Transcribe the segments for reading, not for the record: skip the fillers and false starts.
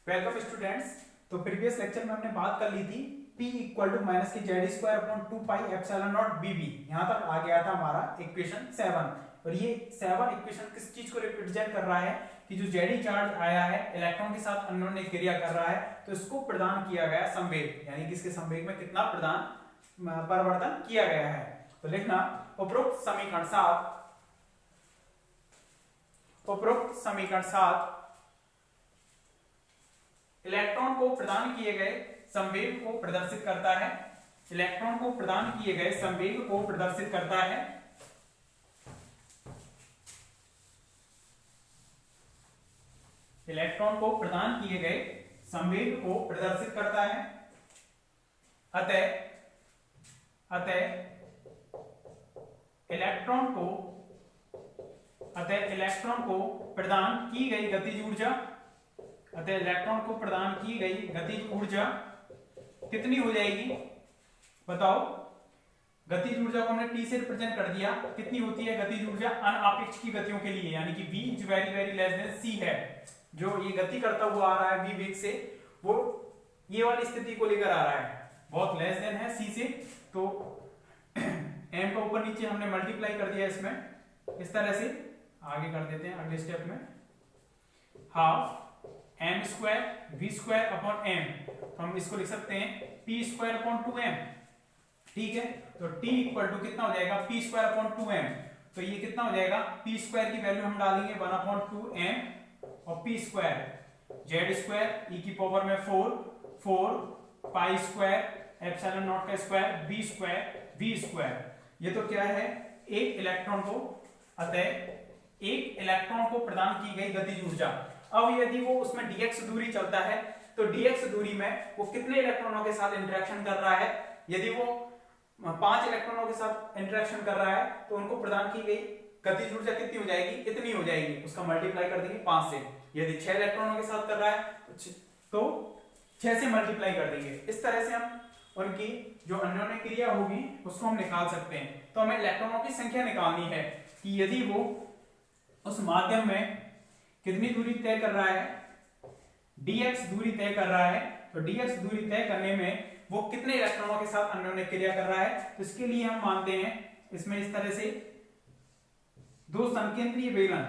Welcome students. तो previous lecture में हमने बात कर ली थी P इक्वल टू माइनस की Z square upon 2 pi epsilon naught बीबी। यहाँ तक आ गया था हमारा इक्वेशन 7। और ये 7 इक्वेशन किस चीज को रिप्रेजेंट कर रहा है कि जो जेडी चार्ज आया है इलेक्ट्रॉन के साथ अन्योन्य क्रिया कर रहा है, तो इसको प्रदान किया गया संवेग, यानी कि इसके संवेग में कितना प्रदान परिवर्तन किया गया है। तो लिखना उपरोक्त समीकरण 7 इलेक्ट्रॉन को प्रदान किए गए संवेग को प्रदर्शित करता है। इलेक्ट्रॉन को प्रदान किए गए संवेग को प्रदर्शित करता है। इलेक्ट्रॉन को प्रदान किए गए संवेग को प्रदर्शित करता है। अतः इलेक्ट्रॉन को प्रदान की गई गतिज ऊर्जा कितनी हो जाएगी? बताओ। गतिज ऊर्जा को हमने टी से रिप्रेजेंट कर दिया। कितनी होती है गतिज ऊर्जा अनापेक्ष की गतियों के लिए, यानी कि v is very very less than c है। जो ये गति करता हुआ आ रहा है v वेग से, वो ये वाली स्थिति को लेकर आ रहा है, बहुत लेस देन है c से। तो m का ऊपर नीचे हमने मल्टीप्लाई कर दिया इसमें, इस तरह से आगे कर देते हैं अगले स्टेप में। Half m square v square upon m, हम इसको लिख सकते हैं p स्क्वायर अपॉन 2m। ठीक है, तो t इक्वल टू कितना हो जाएगा p स्क्वायर अपॉन 2m। तो ये कितना हो जाएगा, p स्क्वायर की वैल्यू हम डालेंगे 1 अपॉन 2m और p square z square e की पावर में 4 पाई स्क्वायर एप्सिलॉन नॉट का स्क्वायर v स्क्वायर। ये तो क्या है, एक इलेक्ट्रॉन को, अतः एक इलेक्ट्रॉन को प्रदान की गई गतिज ऊर्जा। अब यदि वो उसमें dx दूरी चलता है तो dx दूरी में वो कितने इलेक्ट्रॉनों के साथ इंटरेक्शन कर रहा है? यदि वो 5 इलेक्ट्रॉनों के साथ इंटरेक्शन कर रहा है तो उनको प्रदान की गई गतिज ऊर्जा कितनी हो जाएगी? इतनी हो जाएगी। उसका मल्टीप्लाई कर देंगे 5 से। यदि 6 इलेक्ट्रॉनों के साथ कर रहा है तो 6 से मल्टीप्लाई कर देंगे। इस तरह से हम उनकी जो अन्योन्य क्रिया होगी उसको हम निकाल सकते हैं। तो हमें इलेक्ट्रॉनों की संख्या निकालनी है कि यदि वो उस माध्यम में कितनी दूरी तय कर रहा है, dx दूरी तय कर रहा है, तो dx दूरी तय करने में वो कितने इलेक्ट्रॉनों के साथ अन्योन्य क्रिया कर रहा है। तो इसके लिए हम मानते हैं इसमें इस तरह से दो संकेंद्रीय बेलन,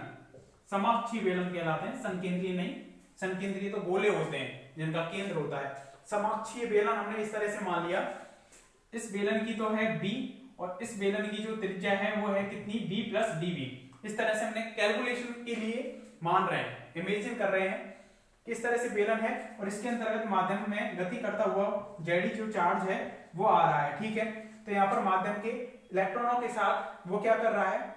समाक्षीय बेलन कहलाते हैं, संकेंद्रीय नहीं। संकेंद्रीय तो गोले होते हैं जिनका केंद्र होता है। समाक्षीय बेलन हमने इस तरह से मान लिया, इस बेलन की तो है b और इस बेलन की जो त्रिज्या है वो है कितनी, b प्लस db। इस तरह से हमने कैलकुलेशन के लिए मान रहे हैं, इमेजिन कर रहे हैं कि इस तरह से बेलन है और इसके अंतर्गत माध्यम में गति करता हुआ जेडी जो चार्ज है वो आ रहा है। ठीक है, तो यहाँ पर माध्यम के इलेक्ट्रॉनों के साथ वो क्या कर रहा है,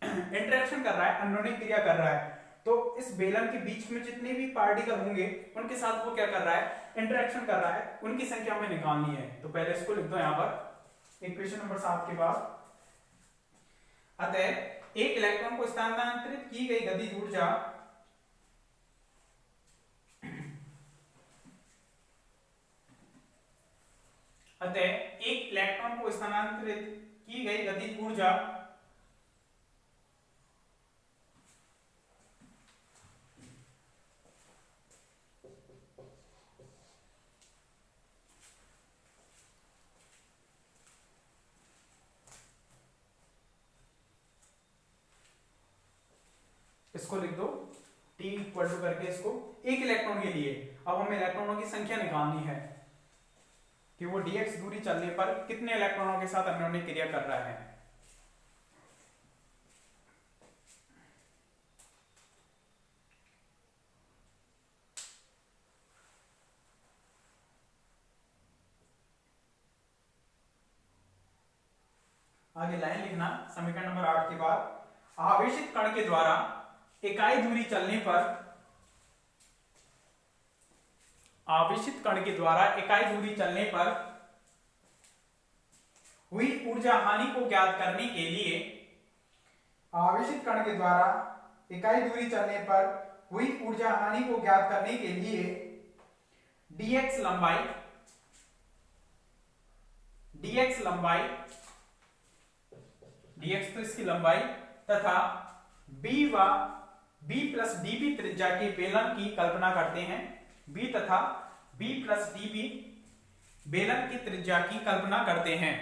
इंटरेक्शन कर रहा है, अन्योन्य क्रिया कर रहा है। तो इस बेलन के बीच में जितने भी पार्टिकल होंगे उनके साथ वो क्या कर रहा है, इंटरेक्शन कर रहा है, उनकी संख्या हमें निकालनी है। तो पहले इसको लिख दो यहाँ पर इक्वेशन नंबर 7 के बाद। अतः एक इलेक्ट्रॉन को स्थानांतरित की गई गतिज ऊर्जा इसको लिख दो T इक्वल टू करके इसको एक इलेक्ट्रॉन के लिए। अब हमें इलेक्ट्रॉनों की संख्या निकालनी है कि वो dx दूरी चलने पर कितने इलेक्ट्रॉनों के साथ अन्योन्य क्रिया कर रहा है। आगे लाइन लिखना समीकरण नंबर 8 के बाद। आवेशित कण के द्वारा इकाई दूरी चलने पर हुई ऊर्जा हानि को ज्ञात करने के लिए, आवेशित कण के द्वारा इकाई दूरी चलने पर हुई ऊर्जा हानि को ज्ञात करने के लिए dx लंबाई dx तो इसकी लंबाई तथा b प्लस db त्रिज्या के बेलन की कल्पना करते हैं। बी तथा बी प्लस डीबी बेलन की त्रिज्या की कल्पना करते हैं।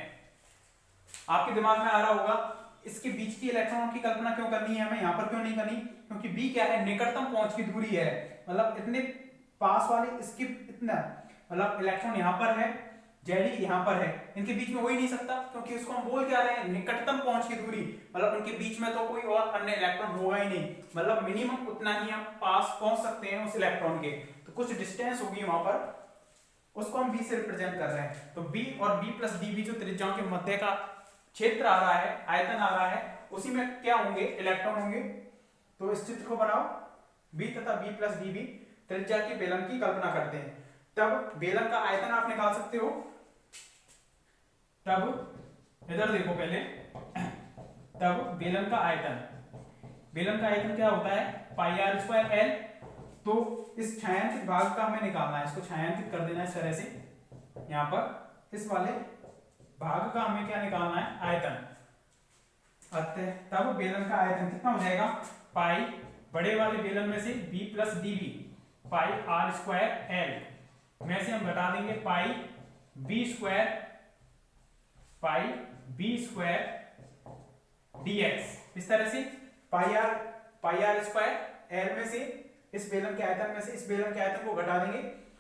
आपके दिमाग में आ रहा होगा इसके बीच की इलेक्ट्रॉनों की कल्पना क्यों करनी है, हमें यहां पर क्यों नहीं करनी, क्योंकि बी क्या है, निकटतम पहुंच की दूरी है, मतलब इतने पास वाले इसके इतना मतलब इलेक्ट्रॉन यहां पर है, जेडी यहां पर है, इनके बीच में हो ही नहीं सकता, क्योंकि इसको हम बोल क्या रहे हैं, निकटतम पहुंच की दूरी, मतलब उनके बीच में तो कोई और अन्य इलेक्ट्रॉन होगा ही नहीं, मतलब मिनिमम उतना ही हम पास पहुंच सकते हैं उस इलेक्ट्रॉन के, तो कुछ डिस्टेंस होगी वहां पर, उसको हम बी से रिप्रेजेंट कर रहे हैं। तो बी और बी प्लस डीबी जो त्रिज्याओं के मध्य का क्षेत्र आ रहा है, आयतन आ रहा है, उसी में क्या होंगे, इलेक्ट्रॉन होंगे। तो इस चित्र को बनाओ, बी तथा बी प्लस डीबी त्रिज्या के बेलन की कल्पना करते हैं, तब बेलन का आयतन आप निकाल सकते हो। तब इधर देखो पहले, तब बेलन का आयतन क्या होता है, पाई आर स्क्वायर एल। तो इस छायांकित भाग का हमें निकालना है, इसको छायांकित कर देना इस तरह से, यहां पर इस वाले भाग का हमें क्या निकालना है, आयतन। अतः तब बेलन का आयतन कितना हो जाएगा, पाई बड़े वाले बेलन में से B plus dB pi R square L में से हम घटा देंगे पाई बी स्क्वायर डीएक्स, इस तरह से पाई आर स्क्वायर एल में से इस बेलन के आयतन में से इस बेलन के आयतन को घटा देंगे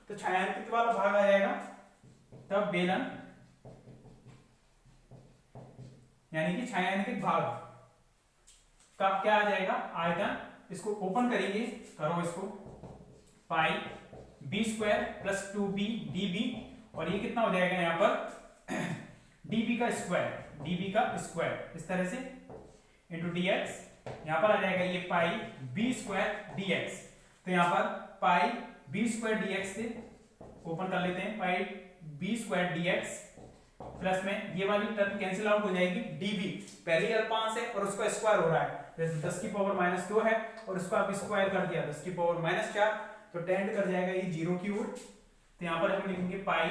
तो छायांकित वाला भाग आ जाएगा। तब बेलन यानी कि छायांकित भाग का क्या आ जाएगा, आयतन। इसको ओपन करेंगे, करो इसको, pi b square plus 2b db, और ये कितना हो जाएगा यहां पर db का स्क्वायर इस तरह से इंटू dx, यहां पर आ जाएगा ये पाई बी स्क्वायर dx। तो यहां पर पाई बी स्क्वायर dx से ओपन कर लेते हैं, पाई बी स्क्वायर dx प्लस में ये वाली टर्म कैंसिल आउट हो जाएगी, db पहले अल्पांश है और उसका स्क्वायर हो रहा है, जैसे 10 की पावर -2 है और उसको आप स्क्वायर कर दिया 10 की पावर -4, तो टेंड कर जाएगा ये 0 की ओर। तो यहां पर हम लिखेंगे पाई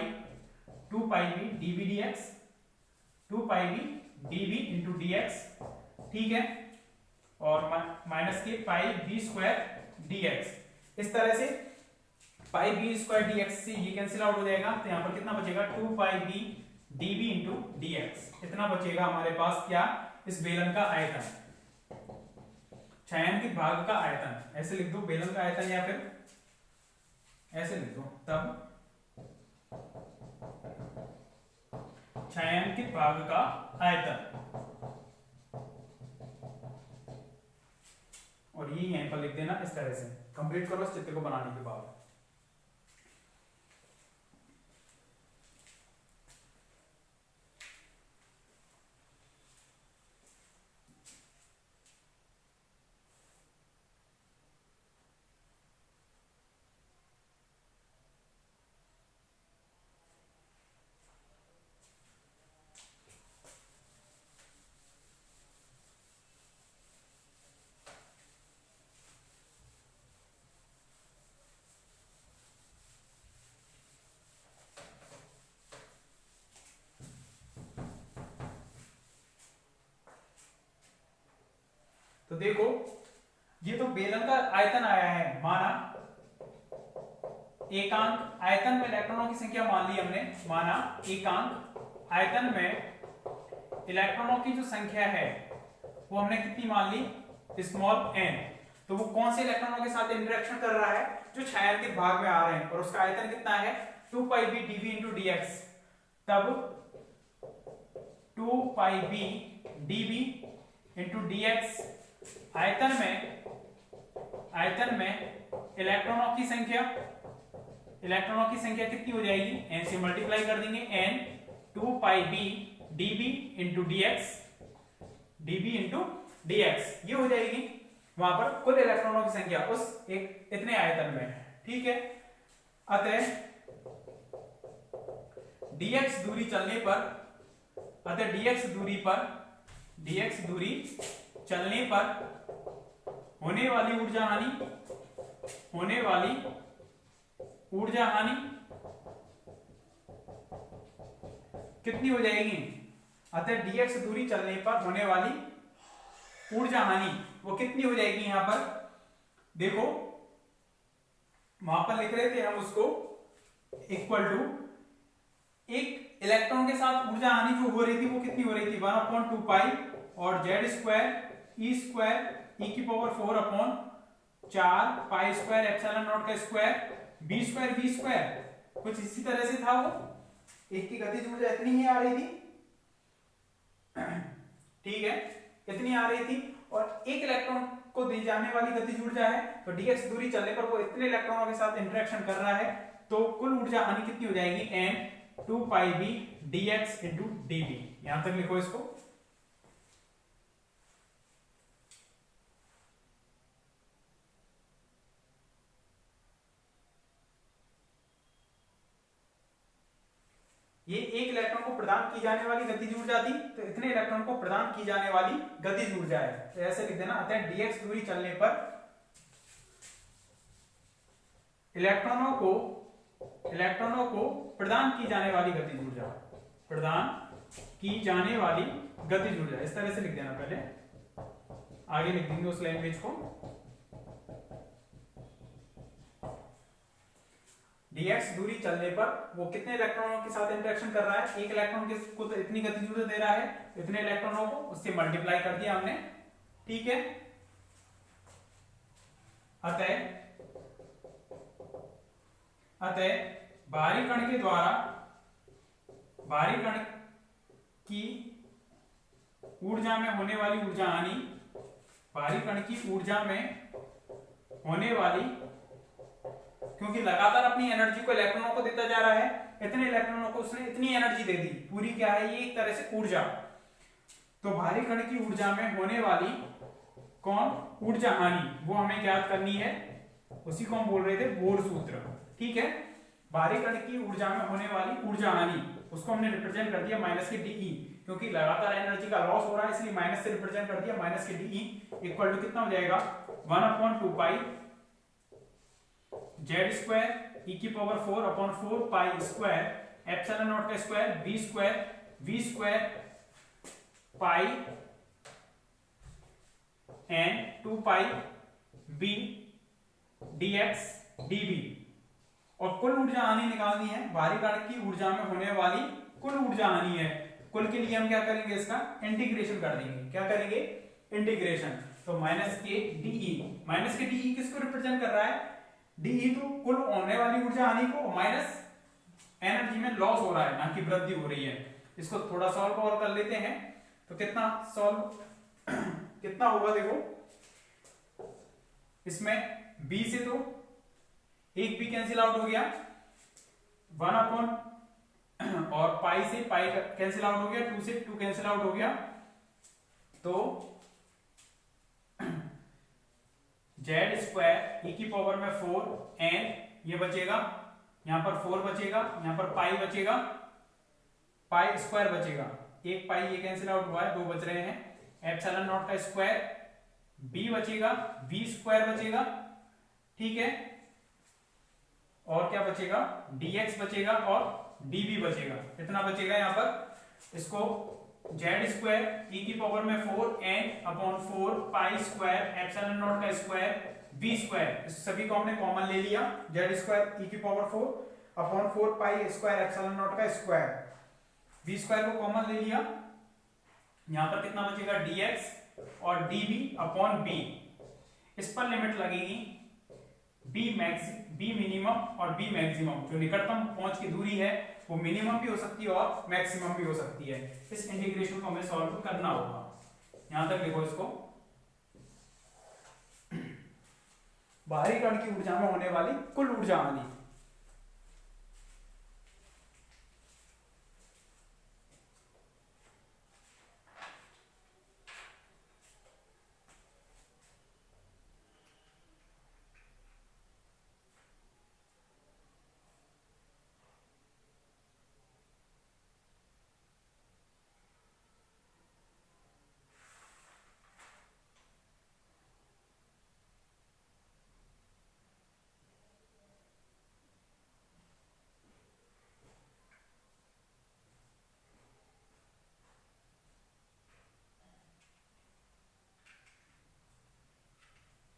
2 pi B db dx, 2 pi B db into dx, ठीक है, और माइनस के पाई बी स्क्वायर dx। इस तरह से पाई बी स्क्वायर dx से ये कैंसिल आउट हो जाएगा, तो यहां पर कितना बचेगा, 2 pi B db into dx, इतना बचेगा हमारे पास क्या, इस बेलन का आयतन, छायांकित भाग का आयतन। ऐसे लिख दो बेलन का आयतन, या फिर ऐसे लिख दो, तब छायांकित भाग का आयतन, और ये यहीं पर लिख देना इस तरह से। कंप्लीट करो इस चित्र को बनाने के बाद। तो देखो ये तो बेलन का आयतन आया है, माना एकांक आयतन में इलेक्ट्रॉनों की संख्या मान ली हमने, माना एकांक आयतन में इलेक्ट्रॉनों की जो संख्या है वो हमने कितनी मान ली, स्मॉल n। तो वो कौन से इलेक्ट्रॉनों के साथ इंटरेक्शन कर रहा है, जो छायांकित भाग में आ रहे हैं, और उसका आयतन कितना है, 2 pi B dv into dx। तब 2 pi B dv into dx आयतन में इलेक्ट्रॉनों की संख्या कितनी हो जाएगी, n से मल्टीप्लाई कर देंगे, n 2 pi B db into dx, ये हो जाएगी वहां पर कुल इलेक्ट्रॉनों की संख्या उस एक इतने आयतन में, ठीक है। अतः dx दूरी चलने पर होने वाली ऊर्जा हानि कितनी हो जाएगी, अतः dx दूरी चलने पर होने वाली ऊर्जा हानि वो कितनी हो जाएगी, यहां पर देखो वहां पर लिख रहे थे हम उसको इक्वल टू एक इलेक्ट्रॉन के साथ ऊर्जा हानि जो हो रही थी वो कितनी हो रही थी 1/2 पाई और Z square E square e की power 4/4 pi square epsilon naught का स्क्वायर बी स्क्वायर कुछ इसी तरह से था वो। एक की गतिज ऊर्जा इतनी ही आ रही थी, ठीक है, इतनी आ रही थी और एक इलेक्ट्रॉन को दी जाने वाली गतिज ऊर्जा है तो dx दूरी चलने पर वो इतने इलेक्ट्रॉनों के साथ इंटरेक्शन कर रहा है तो कुल ऊर्जा हानि कितनी हो जाएगी n 2 पाई b dx इंटू dv। यहां तक लिखो इसको। ये एक इलेक्ट्रॉन को प्रदान की जाने वाली गतिज ऊर्जा थी तो इतने इलेक्ट्रॉन को प्रदान की जाने वाली गतिज ऊर्जा है, तो ऐसे लिख देना। अतः dx दूरी चलने पर इलेक्ट्रॉनों को प्रदान की जाने वाली गतिज ऊर्जा, प्रदान की जाने वाली गतिज ऊर्जा, इस तरह से लिख देना। पहले आगे लिख देंगे उस लैंग्वेज को। dx दूरी चलने पर वो कितने इलेक्ट्रॉनों के साथ इंटरेक्शन कर रहा है, एक इलेक्ट्रॉन को तो इतनी गतिज ऊर्जा दे रहा है, इतने इलेक्ट्रॉनों को उससे मल्टीप्लाई कर दिया हमने, ठीक है। अतः बाहरी कण की ऊर्जा में होने वाली ऊर्जा हानि, बाहरी कण की ऊर्जा में होने वाली, क्योंकि लगातार अपनी एनर्जी को इलेक्ट्रॉनों को देता जा रहा है, इतने इलेक्ट्रॉनों को उसने इतनी एनर्जी दे दी, पूरी क्या है ये एक तरह से ऊर्जा। तो बाहरी कण की ऊर्जा में होने वाली कौन ऊर्जा हानि वो हमें ज्ञात करनी है, उसी को हम बोल रहे थे बोर सूत्र, ठीक है। बाहरी कण की ऊर्जा में होने वाली ऊर्जा हानि उसको हमने रिप्रेजेंट कर दिया माइनस के डीई, क्योंकि लगातार एनर्जी का लॉस हो रहा है इसलिए माइनस से रिप्रेजेंट कर दिया, माइनस के डीई इक्वल टू कितना हो जाएगा 1/2 पाई जेड स्क्वायर ई की power 4/4 pi square epsilon naught का square v square pi n 2 pi b dx dv। और कुल ऊर्जा हानि निकालनी है, बाहरी कण की ऊर्जा में होने वाली कुल ऊर्जा हानि है। कुल के लिए हम क्या करेंगे, इसका इंटीग्रेशन कर देंगे। क्या करेंगे, इंटीग्रेशन। तो माइनस के डीई किसको रिप्रेजेंट कर रहा है, डीई तो कुल होने वाली ऊर्जा हानि को माइनस एनर्जी में लॉस हो रहा है, ना कि वृद्धि हो रही है। इसको थोड़ा सॉल्व और कर लेते हैं तो कितना सॉल्व कितना होगा, देखो इसमें b से तो एक भी कैंसिल आउट हो गया, 1 और पाई से पाई कैंसिल आउट हो गया, 2 से 2 कैंसिल आउट हो गया, तो जेड स्क्वायर ई की पावर में 4 एन ये बचेगा, यहां पर 4 बचेगा, यहां पर पाई बचेगा, पाई स्क्वायर बचेगा, एक पाई ये कैंसिल आउट हुआ है, 2 बच रहे हैं, एप्सिलॉन नॉट का स्क्वायर बी बचेगा, वी स्क्वायर बचेगा, ठीक है, और क्या बचेगा dx बचेगा और dv बचेगा। कितना बचेगा यहां पर, इसको जेड स्क्वायर ई की पावर में 4n/4 पाई स्क्वायर एप्सिलॉन नॉट का स्क्वायर v स्क्वायर, इस सभी को हमने कॉमन ले लिया, जेड स्क्वायर ई की power 4/4 pi square epsilon naught का स्क्वायर v स्क्वायर को कॉमन ले लिया, यहां पर कितना बचेगा dx और dv/b। इस पर लिमिट लगेगी बी मिनिमम और बी मैक्सिमम, जो निकटतम पहुंच की दूरी है वो मिनिमम भी हो सकती है और मैक्सिमम भी हो सकती है। इस इंटीग्रेशन को हमें सॉल्व करना होगा। यहां तक देखो इसको, बाहरी कण की ऊर्जा में होने वाली कुल ऊर्जा हानि,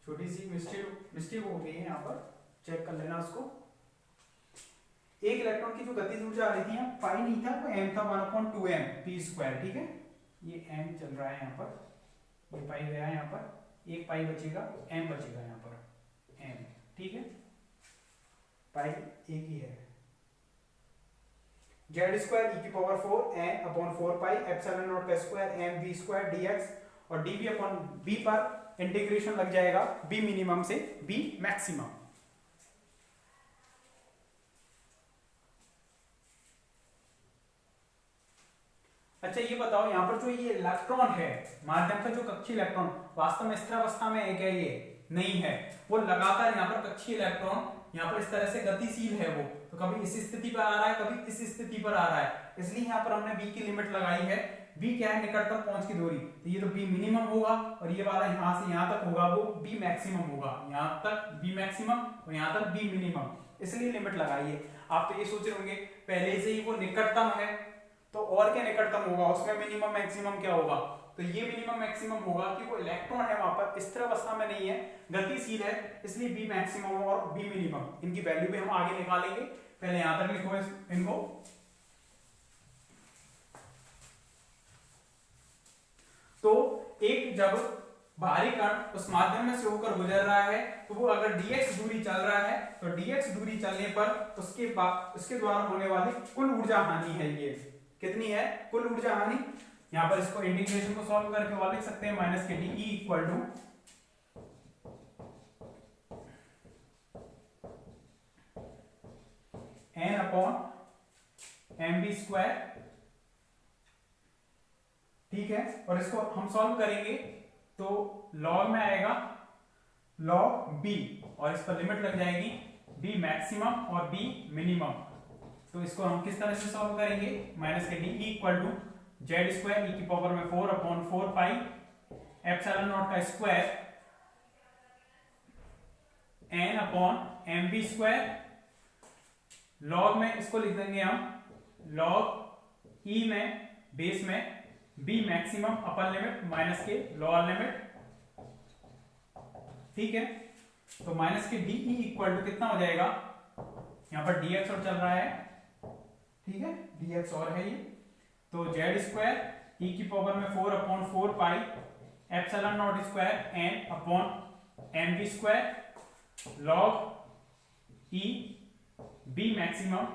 छोटी सी मिस्टेक हो गई है यहाँ पर। चेक कर लेना उसको। एक इलेक्ट्रॉन की जो गतिज ऊर्जा आ रही थी, यहाँ पाई नहीं था, वो एम था, 1/2m p स्क्वायर। ठीक है, ये एम चल रहा है यहाँ पर, ये पाई गया है यहाँ पर, एक पाई बचेगा, एम बचेगा यहाँ पर, एम। ठीक है, पाई एक ही है। जेड स्क्वायर ई की power 4 n upon 4 pi epsilon naught का square m v square d x, और डीवी अपॉन बी पर इंटीग्रेशन लग जाएगा बी मिनिमम से बी मैक्सिमम। अच्छा ये बताओ, यहाँ पर जो ये इलेक्ट्रॉन है, माध्यम का जो कक्षीय इलेक्ट्रॉन वास्तव में स्थिर अवस्था में है क्या? ये नहीं है, वो लगातार यहाँ पर कक्षीय इलेक्ट्रॉन यहाँ पर इस तरह से गतिशील है वो, तो कभी इस स्थिति पर आ रहा है, कभी इस स्थिति पर आ रहा है, इसलिए यहाँ पर हमने बी की लिमिट लगाई है। बी क्या है? निकटतम पहुंच की दूरी, तो ये तो बी मिनिमम होगा, और ये वाला यहाँ से यहाँ तक होगा वो बी मैक्सिमम होगा, यहाँ तक बी मैक्सिमम और यहाँ तक बी मिनिमम, इसलिए लिमिट लगाई है। आप तो ये सोच रहे होंगे पहले से ही वो निकटतम है, तो और क्या निकटतम होगा, उसमें मिनिमम मैक्सिमम क्या होगा? तो ये मिनिमम मैक्सिमम होगा कि वो इलेक्ट्रॉन है वहां पर स्थिर अवस्था में नहीं है, गतिशील है, इसलिए बी मैक्सिमम और बी मिनिमम, इनकी वैल्यू भी हम आगे निकालेंगे। पहले यहां तक लिखो इनको। तो एक जब बाहरी कण उस माध्यम में से होकर गुजर रहा है, तो वो अगर dx दूरी चल रहा है, तो dx दूरी चलने पर उसके द्वारा होने वाली कुल ऊर्जा हानि है, ये कितनी है? कुल ऊर्जा हानि। यहां पर इसको इंटीग्रेशन को सॉल्व करके और लिख सकते हैं माइनस के D equal to N upon M B square. ठीक है, और इसको हम सॉल्व करेंगे तो लॉग में आएगा लॉग बी, और इस पर लिमिट लग जाएगी बी मैक्सिमम और बी मिनिमम। तो इसको हम किस तरह से सॉल्व करेंगे? माइनस के D equal to Z square e की पावर में 4 अपॉन 4 पाई एप्सिलॉन नॉट का square N upon M B square. Log में इसको लिख देंगे हम लॉग ई में बेस में B maximum upper limit minus के लोअर लिमिट। ठीक है, तो माइनस के डी इक्वल टू कितना हो जाएगा? यहां पर dx और चल रहा है, ठीक है, dx और है ये, तो जेड स्क्वायर ई की पावर में 4 upon 4 pi epsilon not square N upon M B square log E B maximum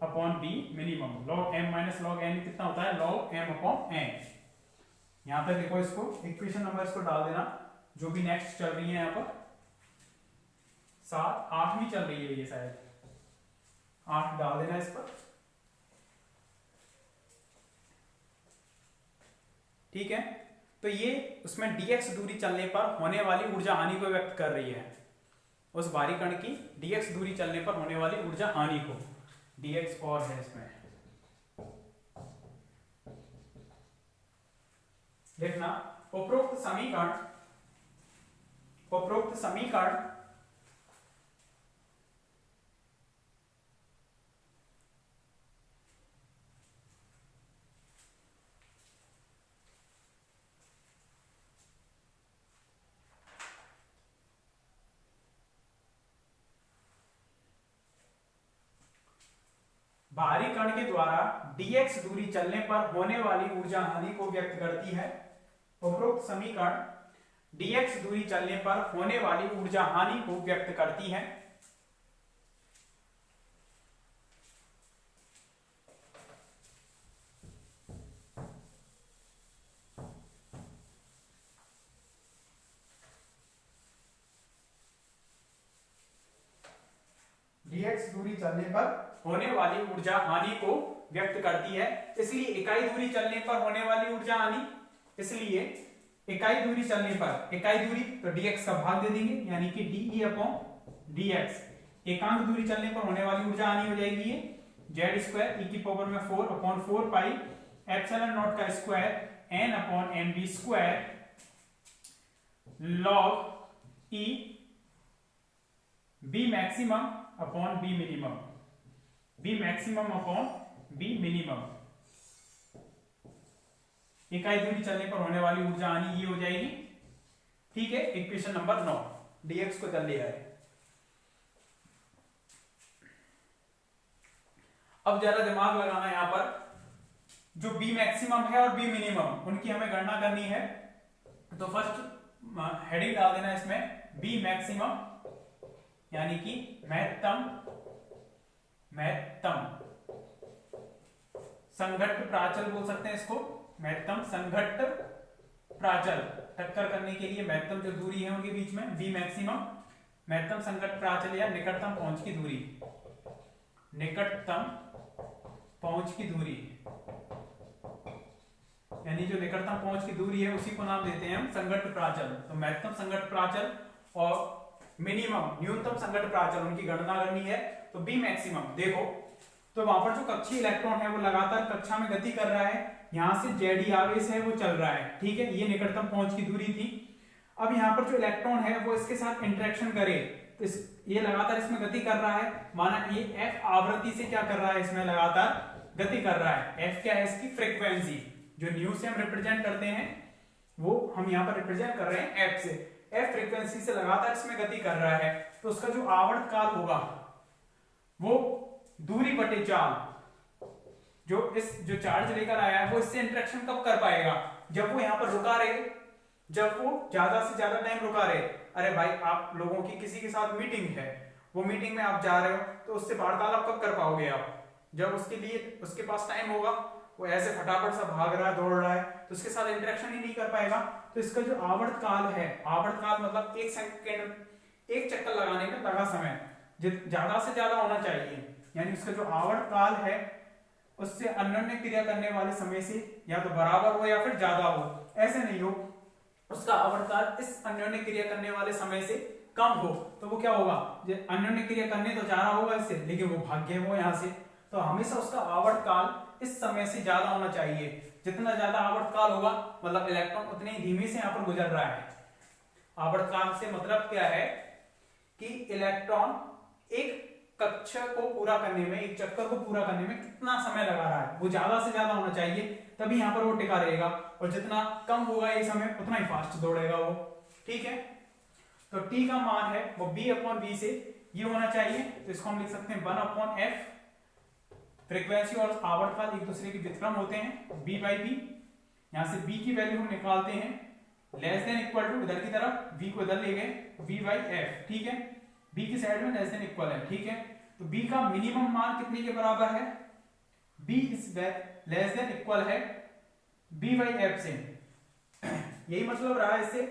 upon B minimum. Log M minus log N कितना होता है? Log M upon N. यहां तक देखो, इसको इक्वेशन नंबर इसको डाल देना, जो भी नेक्स्ट चल रही है यहाँ पर 7 8वीं चल रही है ये, शायद 8 डाल देना इस पर। ठीक है, तो ये उसमें dx दूरी चलने पर होने वाली ऊर्जा हानि को व्यक्त कर रही है, उस बाहरी कण की dx दूरी चलने पर होने वाली ऊर्जा हानि को। dx और है इसमें देखना। उपरोक्त समीकरण बाहरी कण के द्वारा dx दूरी चलने पर होने वाली ऊर्जा हानि को व्यक्त करती है। उपरोक्त समीकरण dx दूरी चलने पर होने वाली ऊर्जा हानि को व्यक्त करती है। dx दूरी चलने पर होने वाली ऊर्जा हानि को व्यक्त करती है। इसलिए इकाई दूरी चलने पर होने वाली ऊर्जा हानि, इसलिए इकाई दूरी चलने पर, इकाई दूरी तो dx का भाग दे देंगे, यानी कि de अपॉन dx। एकांक दूरी चलने पर होने वाली ऊर्जा हानि हो जाएगी ये जेड स्क्वायर ई की पावर में 4 अपॉन 4 पाई एप्सिलॉन नॉट का square N upon M B square log E B maximum upon B minimum, b maximum upon B minimum. इकाई दूरी चलने पर होने वाली ऊर्जा हानि ये हो जाएगी। ठीक है, इक्वेशन नंबर 9 dx को कर लिया है। अब जरा दिमाग लगाना है यहाँ पर, जो बी मैक्सिमम है और बी मिनिमम उनकी हमें गणना करनी है। तो फर्स्ट हेडिंग डाल देना इसमें बी मैक्सिमम, यानी कि महत्तम संघट्ट प्राचल बोल सकते हैं इसको, महत्तम संघट्ट प्राचल, टक्कर करने के लिए महत्तम जो दूरी है उनके बीच में, बी मैक्सिमम महत्तम संघट्ट प्राचल या निकटतम पहुंच की दूरी, निकटतम पहुंच की दूरी, यानी जो निकटतम पहुंच की दूरी है उसी को नाम देते हैं हम संघट्ट प्राचल। तो महत्तम संघट्ट प्राचल और मिनिमम न्यूनतम संघट्ट प्राचल उनकी गणना करनी है। तो बी मैक्सिमम देखो, तो वहां पर जो कक्षीय इलेक्ट्रॉन है वो लगातार कक्षा में गति कर रहा है, यहां से जेडी आवेश है वो चल रहा है, ठीक है, ये निकटतम पहुंच की दूरी थी। अब यहाँ पर जो इलेक्ट्रॉन है वो इसके साथ इंटरेक्शन करे, तो ये लगातार इसमें गति कर रहा है, माना ये एफ आवृत्ति से क्या कर रहा है, इसमें लगातार गति कर रहा है। एफ क्या है, इसकी फ्रीक्वेंसी, जो न्यू से हम रिप्रेजेंट करते हैं वो हम यहाँ पर रिप्रेजेंट कर रहे हैं एफ से। एफ फ्रीक्वेंसी से लगातार इसमें गति कर रहा है, तो उसका जो आवर्त काल होगा वो दूरी बटे चाल, जो चार्ज लेकर आया है वो इससे इंटरेक्शन कब कर पाएगा, जब वो यहाँ पर रुका रहे, जब वो ज्यादा से ज्यादा टाइम रुका रहे। अरे भाई, आप लोगों की किसी के साथ मीटिंग है, वो मीटिंग में आप जा रहे हो, तो उससे वार्तालाप कब कर पाओगे आप, जब उसके लिए उसके पास टाइम होगा, वो ऐसे फटाफट सा भाग रहा है, दौड़ रहा है, तो उसके साथ इंटरेक्शन ही नहीं कर पाएगा। तो इसका जो आवर्त काल है, आवर्त काल मतलब एक सेकंड, एक चक्कर लगाने में लगा समय ज्यादा से ज्यादा होना चाहिए, यानी उसका जो आवर्त काल है उससे अन्योन्य क्रिया करने वाले समय से या तो बराबर हो या फिर ज्यादा हो, ऐसे नहीं हो उसका आवर्त काल इस अन्योन्य क्रिया करने वाले समय से कम हो, तो वो क्या होगा, अन्योन्य क्रिया करने तो जा रहा होगा इससे, लेकिन वो भाग गया वो यहाँ से, तो हमेशा उसका आवर्त काल इस समय से ज्यादा होना चाहिए। जितना ज्यादा आवर्त काल होगा मतलब इलेक्ट्रॉन उतने ही धीमे से यहाँ पर गुजर रहा है। आवर्त काल से मतलब क्या है कि इलेक्ट्रॉन एक कक्षा को पूरा करने में, एक चक्कर को पूरा करने में कितना समय लगा रहा है, वो ज्यादा से ज्यादा होना चाहिए, तभी यहाँ पर वो टिका रहेगा, और जितना कम होगा ये समय उतना ही फास्ट दौड़ेगा वो, ठीक है। तो टी का मान है वो बी अपॉन बी से ये होना चाहिए, तो इसको हम लिख सकते हैं 1 अपॉन एफ, फ्रीक्वेंसी और आवर्त काल एक दूसरे के व्युत्क्रम होते हैं, बी बाई बी, यहां से बी की वैल्यू हम निकालते हैं लेस देन इक्वल टू, इधर की तरफ बी को इधर ले गए, बी बाई एफ, ठीक है, बी की साइड में लेस देन इक्वल है, ठीक है। तो बी का मिनिमम मान कितने के बराबर है, b is less than equal है बी बाई एफ से, यही मतलब रहा इससे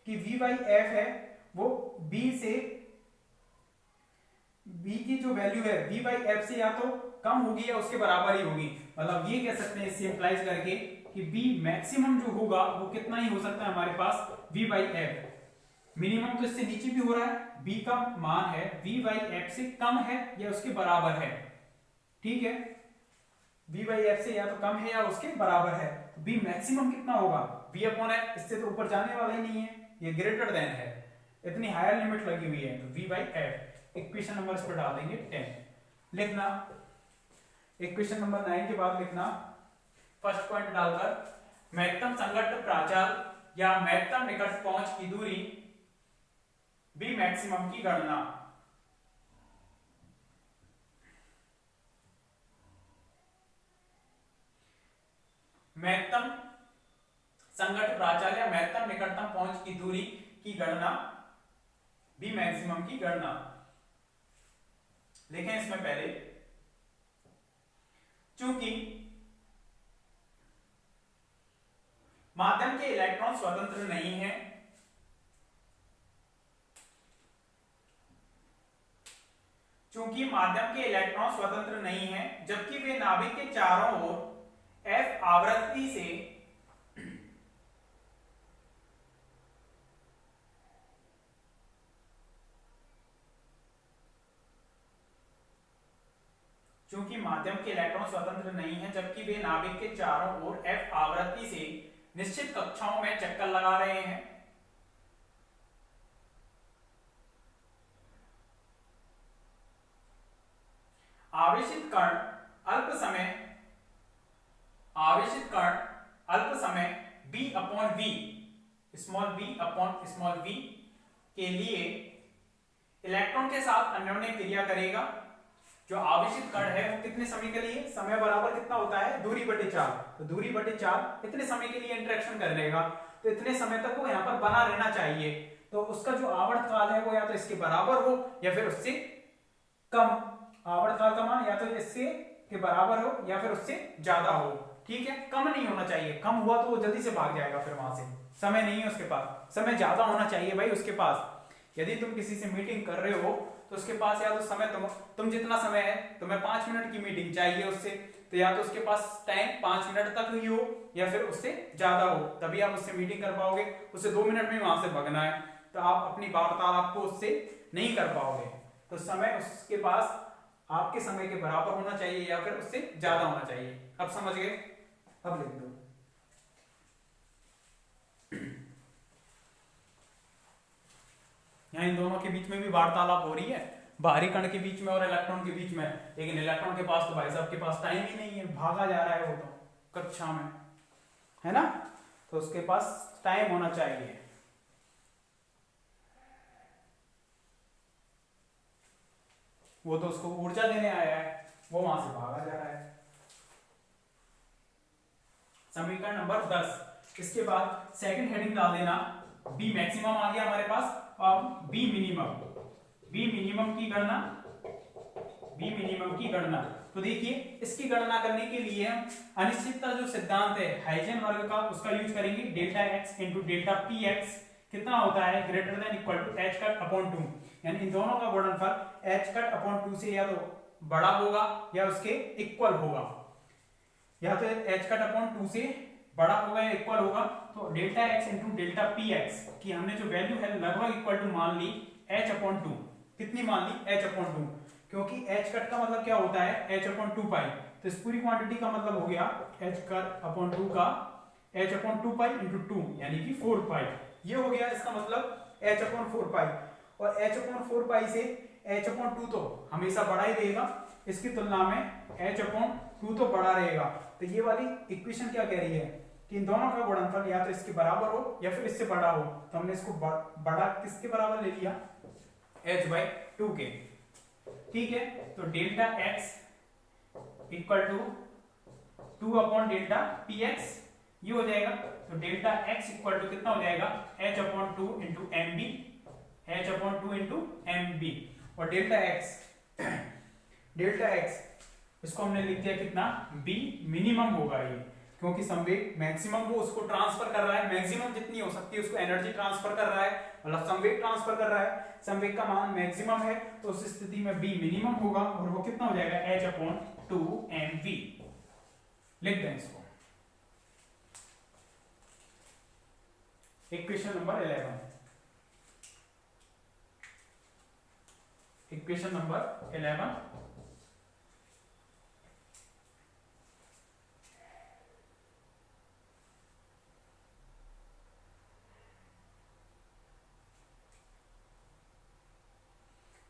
कि v बाई एफ है वो b से, b की जो वैल्यू है v बाई एफ से या तो कम होगी या उसके बराबर ही होगी, मतलब ये कह सकते हैं इससे इंप्लाइज करके कि b मैक्सिमम जो होगा वो कितना ही हो सकता है हमारे पास v बाई एफ, मिनिमम तो इससे नीचे भी हो रहा है, b का मान है v बाई एफ से कम है या उसके बराबर है, ठीक है, v बाई एफ से या तो कम है या उसके बराबर है, तो b मैक्सिमम कितना होगा, v अपॉन एफ, इससे तो ऊपर जाने वाला ही नहीं है, ये ग्रेटर देन है, इतनी हायर लिमिट लगी हुई है, तो v by F, equation number इस पर डाल देंगे 10, लिखना इक्वेशन नंबर 9 के बाद लिखना फर्स्ट पॉइंट डालकर महत्तम संघट्ट प्राचल या महत्तम निकट पहुंच की दूरी बी मैक्सिमम की गणना। महत्तम संघट्ट प्राचल या महत्तम निकटतम पहुंच की दूरी की गणना, बी मैक्सिमम की गणना लिखें इसमें पहले, चूंकि माध्यम के इलेक्ट्रॉन स्वतंत्र नहीं है, चूंकि माध्यम के इलेक्ट्रॉन स्वतंत्र नहीं है जबकि वे नाभिक के चारों ओर एफ आवृत्ति से चूंकि माध्यम के इलेक्ट्रॉन स्वतंत्र नहीं है जबकि वे नाभिक के चारों ओर एफ आवृत्ति से निश्चित कक्षाओं में चक्कर लगा रहे हैं, आवेशित कण अल्प समय b upon v, small b upon small v के लिए इलेक्ट्रॉन के साथ अन्योन्य क्रिया करेगा, जो आवेशित कण है वो कितने समय के लिए, समय बराबर कितना होता है, दूरी बटे 4, तो दूरी बटे 4 इतने समय के लिए इंटरेक्शन करेगा, तो इतने समय तक वो यहाँ पर बना रहना चाहिए। तो उसका जो आवर्त काल है वो या तो इसके बराबर हो या फिर उससे कम, आवर्त काल का मान या तो इससे के बराबर हो या फिर उससे ज्यादा हो, ठीक है। कम नहीं होना चाहिए, कम हुआ तो वो जल्दी से भाग जाएगा, फिर वहां से समय नहीं है उसके पास, समय ज्यादा होना चाहिए भाई उसके पास। यदि तुम किसी से मीटिंग कर रहे हो तो उसके पास या तो समय तुम जितना समय है, तुम्हें 5 मिनट की मीटिंग चाहिए उससे, तो या तो उसके पास टाइम 5 मिनट तक ही हो या फिर उससे ज्यादा हो, तभी आप उससे मीटिंग कर पाओगे। उससे 2 मिनट में वहां से भगना है तो आप अपनी वार्तालाप को उससे नहीं कर पाओगे। तो समय उसके पास आपके समय के बराबर होना चाहिए या फिर उससे ज्यादा होना चाहिए। अब समझ गए, अब लिख दो। यहाँ इन दोनों के बीच में भी वार्तालाप हो रही है, बाहरी कण के बीच में और इलेक्ट्रॉन के बीच में, लेकिन इलेक्ट्रॉन के पास तो भाई साहब के पास टाइम ही नहीं है, भागा जा रहा है वो तो कक्षा में, है ना। तो उसके पास टाइम होना चाहिए। वो तो उसको ऊर्जा देने आया है, वो वहां से भागा जा रहा है। समीकरण नंबर 10। इसके बाद सेकंड हेडिंग डाल देना, बी मैक्सिमम आ गया हमारे पास, अब बी मिनिमम। बी मिनिमम की गणना, बी मिनिमम की गणना, तो देखिए इसकी गणना करने के लिए हम अनिश्चितता जो सिद्धांत है हाइजेनबर्ग का, उसका यूज करेंगे। Delta x into delta p x कितना होता है, greater than equal to h cut upon 2, यानी इन दोनों का गुणनफल एच कट अपॉन 2 से या तो बड़ा होगा या उसके इक्वल होगा, या तो एच कट अपॉन 2 से बड़ा होगा या इक्वल होगा। तो delta x into delta p x की हमने जो वैल्यू है लगभग इक्वल टू मान ली एच अपॉन 2, कितनी मान ली, एच अपॉन 2, क्योंकि एच कट का मतलब क्या होता है, एच अपॉन 2 पाई, तो इस पूरी क्वांटिटी का मतलब हो गया एच कट अपॉन 2 का एच अपॉन 2 पाई इंटू 2 यानी कि 4 पाई, ये हो गया इसका मतलब एच अपॉन 4 पाई। और एच अपॉन 4 पाई से एच अपॉन 2 तो हमेशा बड़ा ही रहेगा, इसकी तुलना में एच अपॉन 2 तो बड़ा रहेगा। तो ये वाली इक्वेशन क्या कह रही है कि इन दोनों का गुणनफल या तो इसके बराबर हो या फिर इससे बड़ा हो, तो हमने इसको बड़ा किसके बराबर ले लिया, h बाई 2 के, ठीक है। तो delta x equal to 2 upon delta p x, ये हो जाएगा। तो डेल्टा x इक्वल टू कितना हो जाएगा, h upon 2 into m b, h upon 2 into m b. और डेल्टा x इसको हमने लिख दिया कितना, b मिनिमम होगा ये, क्योंकि संवेग मैक्सिमम वो उसको ट्रांसफर कर रहा है, मैक्सिमम जितनी हो सकती है उसको एनर्जी ट्रांसफर कर रहा है, मतलब संवेग ट्रांसफर कर रहा है, संवेग का मान मैक्सिमम है, तो उस स्थिति में b मिनिमम होगा और वो कितना हो जाएगा, h अपॉन 2 mv। लिख दें इसको, इक्वेशन नंबर 11, इक्वेशन नंबर 11।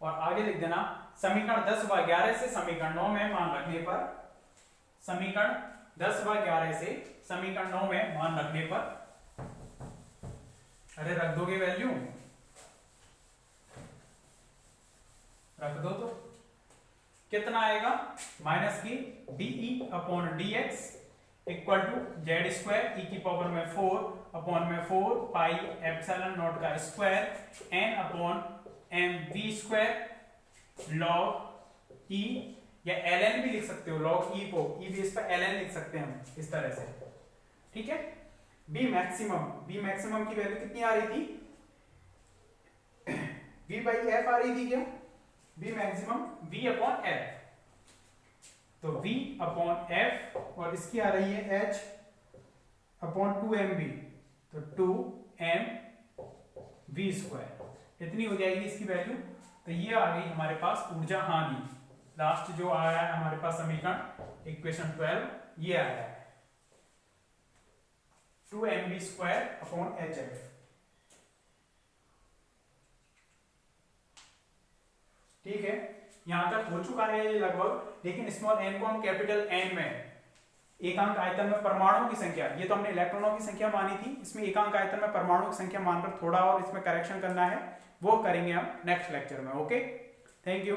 और आगे लिख देना समीकरण 10 व 11 से समीकरण 9 में मान रखने पर, समीकरण 10 व 11 से समीकरण 9 में मान रखने पर, अरे रख दोगे वैल्यू, रख दो तो कितना आएगा, माइनस की d e upon d x equal to Z square e की पावर में 4 अपॉन में 4 पाई एप्सिलॉन नॉट का square N upon m v square log e, या एल एन भी लिख सकते हो, लॉग ई को ई बेस पर एल एन लिख सकते हैं हम इस तरह से, ठीक है। बी मैक्सिमम की वैल्यू कितनी आ रही थी, v बाई एफ आ रही थी क्या, b maximum v upon f, तो v अपॉन एफ और इसकी आ रही है h अपॉन 2mv, तो 2m v स्क्वायर, इतनी हो जाएगी इसकी वैल्यू। तो ये आ गई हमारे पास ऊर्जा हानि, लास्ट जो आया है हमारे पास समीकरण इक्वेशन 12, ये आया है 2mv स्क्वायर अपॉन hf। ठीक है, यहां तक हो चुका है ये लगभग, लेकिन स्मॉल n को हम कैपिटल N में, एकांक आयतन में परमाणुओं की संख्या, ये तो हमने इलेक्ट्रॉनों की संख्या मानी थी, इसमें एकांक आयतन में परमाणुओं की संख्या मानकर थोड़ा और इसमें करेक्शन करना है, वो करेंगे हम नेक्स्ट लेक्चर में। Okay, thank you.